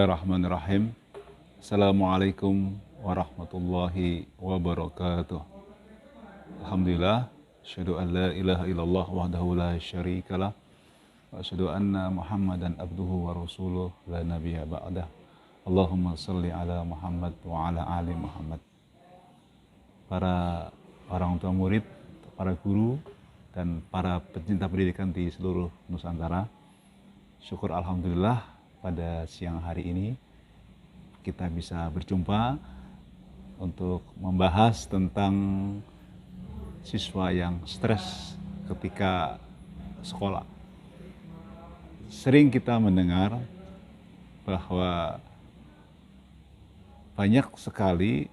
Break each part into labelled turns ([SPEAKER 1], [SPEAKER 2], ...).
[SPEAKER 1] Bismillahirrahmanirrahim. Assalamualaikum warahmatullahi wabarakatuh. Alhamdulillah, asyhadu an la ilaha illallah wahdahu la syarikalah wa asyhadu anna Muhammadan abduhu wa rasuluh la nabiyya ba'dah. Allahumma shalli ala Muhammad wa ala ali Muhammad. Para orang tua murid, para guru dan para pecinta pendidikan di seluruh Nusantara, syukur alhamdulillah pada siang hari ini kita bisa berjumpa untuk membahas tentang siswa yang stres ketika sekolah. Sering kita mendengar bahwa banyak sekali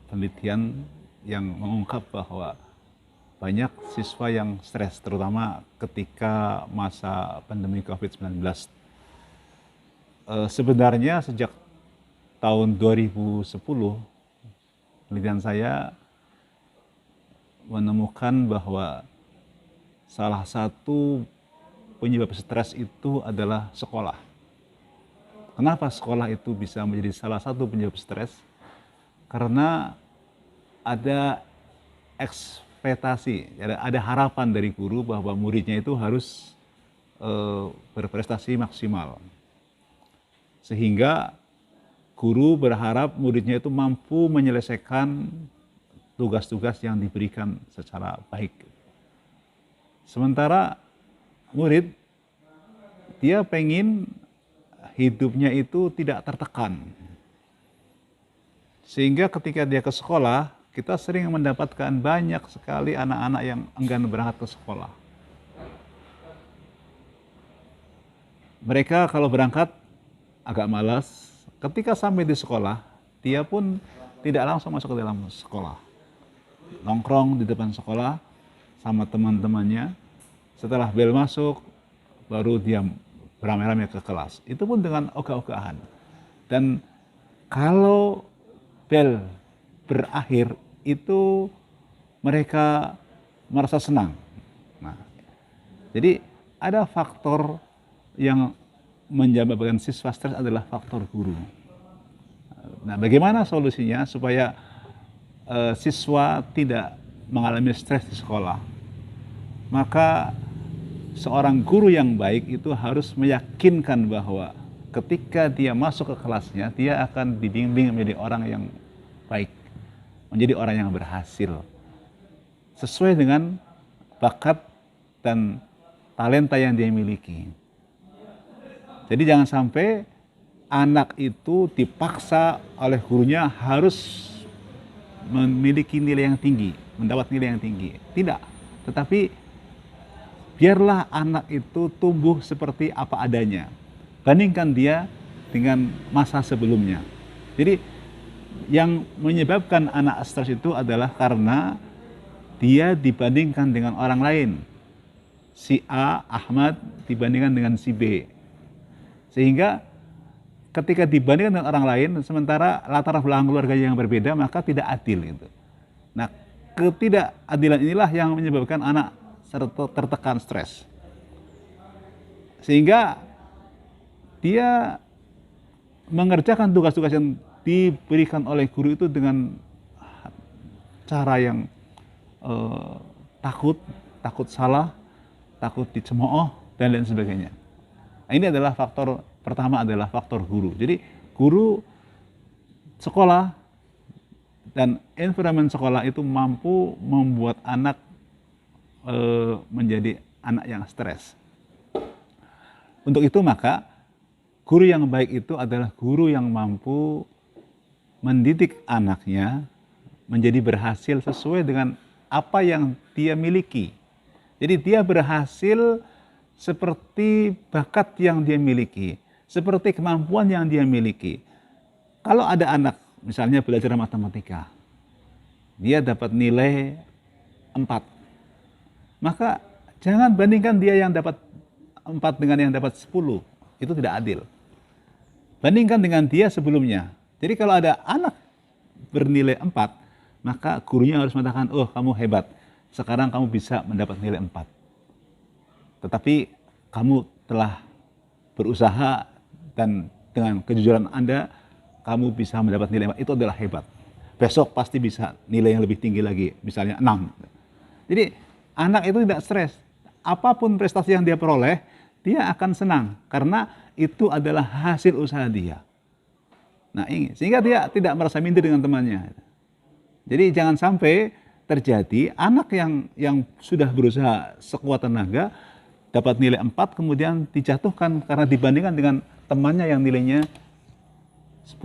[SPEAKER 1] penelitian yang mengungkap bahwa banyak siswa yang stres, terutama ketika masa pandemi COVID-19. Sebenarnya sejak tahun 2010, penelitian saya menemukan bahwa salah satu penyebab stres itu adalah sekolah. Kenapa sekolah itu bisa menjadi salah satu penyebab stres? Karena ada ekspektasi, ada harapan dari guru bahwa muridnya itu harus berprestasi maksimal. Sehingga guru berharap muridnya itu mampu menyelesaikan tugas-tugas yang diberikan secara baik. Sementara murid, dia pengen hidupnya itu tidak tertekan. Sehingga ketika dia ke sekolah, kita sering mendapatkan banyak sekali anak-anak yang enggan berangkat ke sekolah. Mereka kalau berangkat agak malas. Ketika sampai di sekolah, dia pun tidak langsung masuk ke dalam sekolah. Nongkrong di depan sekolah sama teman-temannya. Setelah bel masuk, baru dia beramai-ramai ke kelas. Itu pun dengan ogah-ogahan. Dan kalau bel berakhir, itu mereka merasa senang. Nah, jadi ada faktor yang menyebabkan siswa stres adalah faktor guru. Nah, bagaimana solusinya supaya siswa tidak mengalami stres di sekolah? Maka seorang guru yang baik itu harus meyakinkan bahwa ketika dia masuk ke kelasnya, dia akan dibimbing menjadi orang yang baik, menjadi orang yang berhasil sesuai dengan bakat dan talenta yang dia miliki. Jadi jangan sampai anak itu dipaksa oleh gurunya harus memiliki nilai yang tinggi, mendapat nilai yang tinggi. Tidak, tetapi biarlah anak itu tumbuh seperti apa adanya. Bandingkan dia dengan masa sebelumnya. Jadi yang menyebabkan anak stres itu adalah karena dia dibandingkan dengan orang lain. Si A, Ahmad, dibandingkan dengan si B. Sehingga ketika dibandingkan dengan orang lain, sementara latar belakang keluarganya yang berbeda, maka tidak adil gitu. Nah, ketidakadilan inilah yang menyebabkan anak tertekan stres. Sehingga dia mengerjakan tugas-tugas yang diberikan oleh guru itu dengan cara yang takut salah, takut dicemooh, dan lain sebagainya. Nah, ini adalah faktor pertama, adalah faktor guru. Jadi guru sekolah dan environment sekolah itu mampu membuat anak menjadi anak yang stres. Untuk itu maka guru yang baik itu adalah guru yang mampu mendidik anaknya menjadi berhasil sesuai dengan apa yang dia miliki. Jadi dia berhasil seperti bakat yang dia miliki, seperti kemampuan yang dia miliki. Kalau ada anak misalnya belajar matematika, dia dapat nilai 4, maka jangan bandingkan dia yang dapat 4 dengan yang dapat 10, itu tidak adil. Bandingkan dengan dia sebelumnya. Jadi kalau ada anak bernilai 4, maka gurunya harus mengatakan, oh kamu hebat, sekarang kamu bisa mendapat nilai 4. Tetapi kamu telah berusaha dan dengan kejujuran Anda, kamu bisa mendapat nilai 4, itu adalah hebat. Besok pasti bisa nilai yang lebih tinggi lagi, misalnya 6. Jadi anak itu tidak stres. Apapun prestasi yang dia peroleh, dia akan senang karena itu adalah hasil usaha dia. Nah ini, sehingga dia tidak merasa minder dengan temannya. Jadi jangan sampai terjadi anak yang sudah berusaha sekuat tenaga dapat nilai 4 kemudian dijatuhkan karena dibandingkan dengan temannya yang nilainya 10.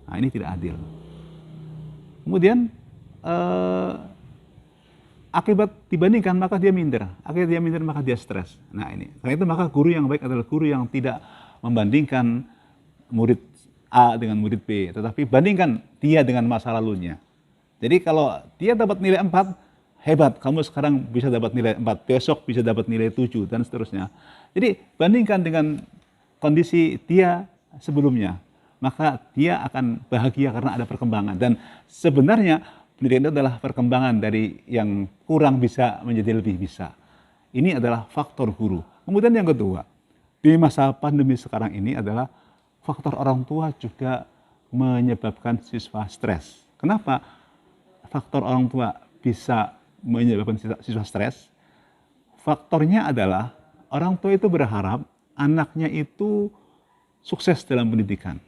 [SPEAKER 1] Nah ini tidak adil. Kemudian akibat dibandingkan maka dia minder. Akibat dia minder maka dia stres. Nah ini, karena itu maka guru yang baik adalah guru yang tidak membandingkan murid A dengan murid B, tetapi bandingkan dia dengan masa lalunya. Jadi kalau dia dapat nilai 4, hebat, kamu sekarang bisa dapat nilai 4, besok bisa dapat nilai 7, dan seterusnya. Jadi bandingkan dengan kondisi dia sebelumnya, maka dia akan bahagia karena ada perkembangan. Dan sebenarnya pendidikan itu adalah perkembangan dari yang kurang bisa menjadi lebih bisa. Ini adalah faktor guru. Kemudian yang kedua, di masa pandemi sekarang ini adalah faktor orang tua juga menyebabkan siswa stres. Kenapa faktor orang tua bisa menyebabkan siswa stres? Faktornya adalah orang tua itu berharap anaknya itu sukses dalam pendidikan.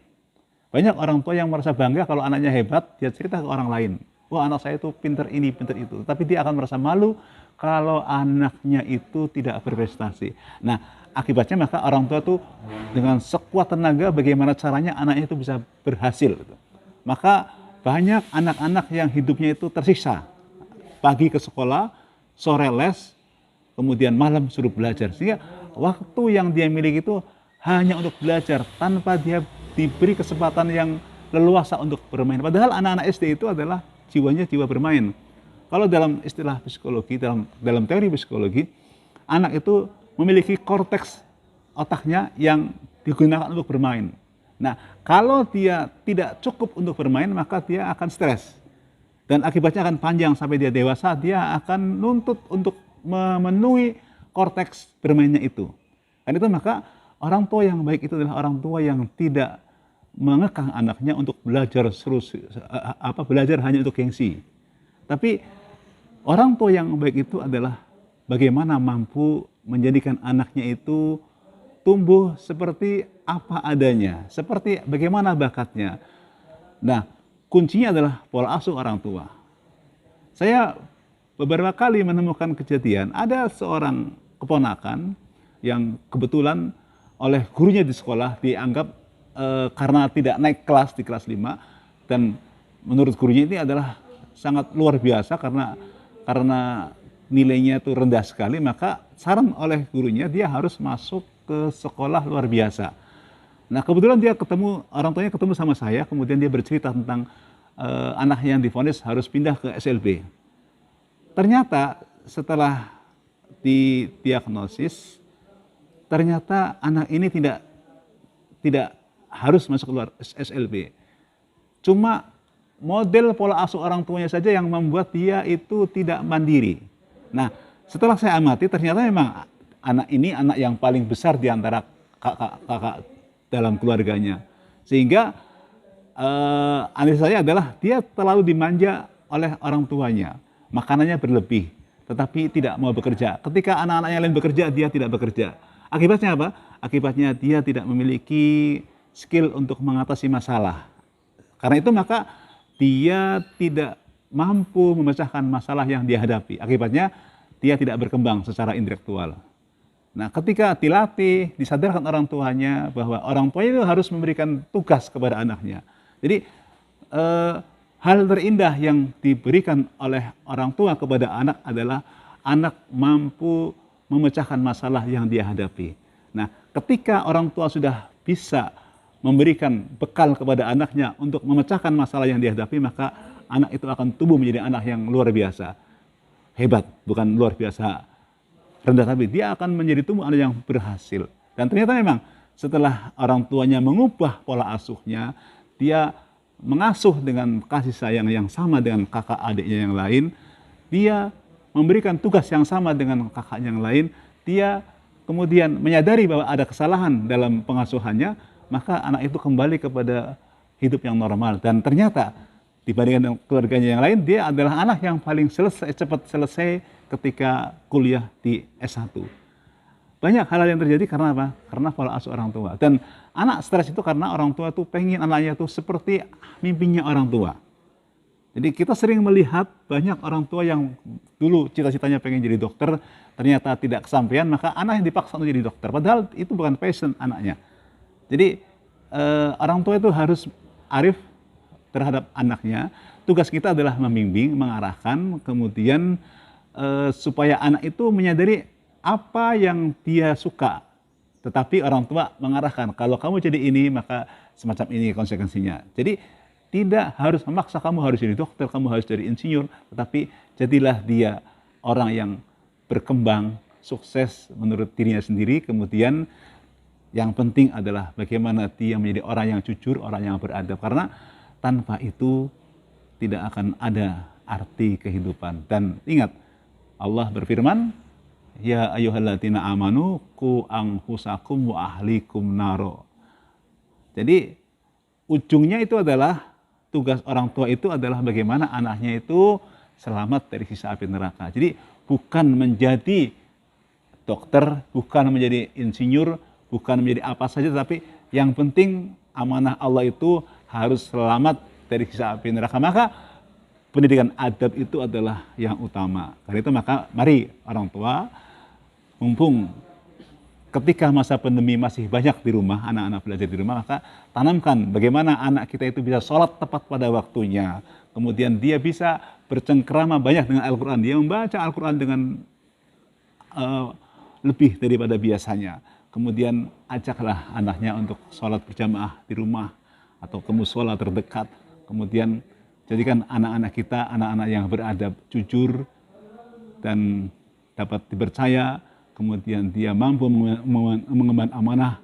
[SPEAKER 1] Banyak orang tua yang merasa bangga kalau anaknya hebat, dia cerita ke orang lain. Wah, anak saya itu pinter ini, pinter itu. Tapi dia akan merasa malu kalau anaknya itu tidak berprestasi. Nah, akibatnya maka orang tua tuh dengan sekuat tenaga bagaimana caranya anaknya itu bisa berhasil. Maka banyak anak-anak yang hidupnya itu tersiksa. Pagi ke sekolah, sore les, kemudian malam suruh belajar. Sehingga waktu yang dia miliki itu hanya untuk belajar tanpa dia diberi kesempatan yang leluasa untuk bermain. Padahal anak-anak SD itu adalah jiwanya jiwa bermain. Kalau dalam istilah psikologi, dalam teori psikologi, anak itu memiliki korteks otaknya yang digunakan untuk bermain. Nah, kalau dia tidak cukup untuk bermain, maka dia akan stres. Dan akibatnya akan panjang sampai dia dewasa, dia akan nuntut untuk memenuhi korteks bermainnya itu. Dan itu maka orang tua yang baik itu adalah orang tua yang tidak mengekang anaknya untuk belajar belajar hanya untuk gengsi. Tapi orang tua yang baik itu adalah bagaimana mampu menjadikan anaknya itu tumbuh seperti apa adanya, seperti bagaimana bakatnya. Nah, kuncinya adalah pola asuh orang tua. Saya beberapa kali menemukan kejadian, ada seorang keponakan yang kebetulan oleh gurunya di sekolah dianggap karena tidak naik kelas di kelas 5, dan menurut gurunya ini adalah sangat luar biasa karena nilainya itu rendah sekali, maka saran oleh gurunya dia harus masuk ke sekolah luar biasa. Nah, kebetulan dia orang tuanya ketemu sama saya, kemudian dia bercerita tentang anak yang divonis harus pindah ke SLB. Ternyata setelah didiagnosis, ternyata anak ini tidak harus masuk luar SLB. Cuma model pola asuh orang tuanya saja yang membuat dia itu tidak mandiri. Nah, setelah saya amati, ternyata memang anak ini anak yang paling besar di antara kakak-kakak dalam keluarganya. Sehingga analisa saya adalah dia terlalu dimanja oleh orang tuanya. Makanannya berlebih, tetapi tidak mau bekerja. Ketika anak-anaknya lain bekerja, dia tidak bekerja. Akibatnya apa? Akibatnya dia tidak memiliki skill untuk mengatasi masalah. Karena itu maka dia tidak mampu memecahkan masalah yang dia hadapi. Akibatnya dia tidak berkembang secara intelektual. Nah, ketika dilatih, disadarkan orang tuanya bahwa orang tuanya itu harus memberikan tugas kepada anaknya. Jadi hal terindah yang diberikan oleh orang tua kepada anak adalah anak mampu memecahkan masalah yang dia hadapi. Nah, ketika orang tua sudah bisa memberikan bekal kepada anaknya untuk memecahkan masalah yang dihadapi, maka anak itu akan tumbuh menjadi anak yang luar biasa. Hebat, bukan luar biasa rendah, tapi dia akan menjadi tumbuh anak yang berhasil. Dan ternyata memang setelah orang tuanya mengubah pola asuhnya, dia mengasuh dengan kasih sayang yang sama dengan kakak adiknya yang lain, dia memberikan tugas yang sama dengan kakak yang lain, dia kemudian menyadari bahwa ada kesalahan dalam pengasuhannya, maka anak itu kembali kepada hidup yang normal. Dan ternyata dibandingkan dengan keluarganya yang lain, dia adalah anak yang paling cepat selesai ketika kuliah di S1. Banyak hal yang terjadi karena apa? Karena pola asuh orang tua. Dan anak stres itu karena orang tua tuh pengen anaknya tuh seperti mimpinya orang tua. Jadi kita sering melihat banyak orang tua yang dulu cita-citanya pengen jadi dokter, ternyata tidak kesampaian, maka anak yang dipaksa untuk jadi dokter. Padahal itu bukan passion anaknya. Jadi orang tua itu harus arif terhadap anaknya. Tugas kita adalah membimbing, mengarahkan, kemudian supaya anak itu menyadari apa yang dia suka. Tetapi orang tua mengarahkan, kalau kamu jadi ini, maka semacam ini konsekuensinya. Jadi tidak harus memaksa kamu harus jadi dokter, kamu harus jadi insinyur, tetapi jadilah dia orang yang berkembang, sukses menurut dirinya sendiri. Kemudian yang penting adalah bagaimana dia menjadi orang yang jujur, orang yang beradab. Karena tanpa itu tidak akan ada arti kehidupan. Dan ingat, Allah berfirman, ya ayyuhalladzina amanu qu anfusakum wa ahlikum naro. Jadi ujungnya itu adalah tugas orang tua itu adalah bagaimana anaknya itu selamat dari siksa api neraka. Jadi bukan menjadi dokter, bukan menjadi insinyur, bukan menjadi apa saja, tapi yang penting amanah Allah itu harus selamat dari siksa api neraka. Maka pendidikan adab itu adalah yang utama. Karena itu maka mari orang tua, mumpung ketika masa pandemi masih banyak di rumah, anak-anak belajar di rumah, maka tanamkan bagaimana anak kita itu bisa sholat tepat pada waktunya. Kemudian dia bisa bercengkrama banyak dengan Al-Quran. Dia membaca Al-Quran dengan lebih daripada biasanya. Kemudian ajaklah anaknya untuk sholat berjamaah di rumah atau ke mushola terdekat. Kemudian jadikan anak-anak kita anak-anak yang beradab, jujur, dan dapat dipercaya. Kemudian dia mampu mengemban amanah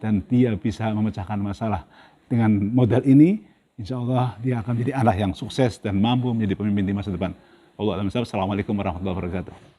[SPEAKER 1] dan dia bisa memecahkan masalah. Dengan modal ini, insya Allah dia akan menjadi anak yang sukses dan mampu menjadi pemimpin di masa depan. Assalamualaikum warahmatullahi wabarakatuh.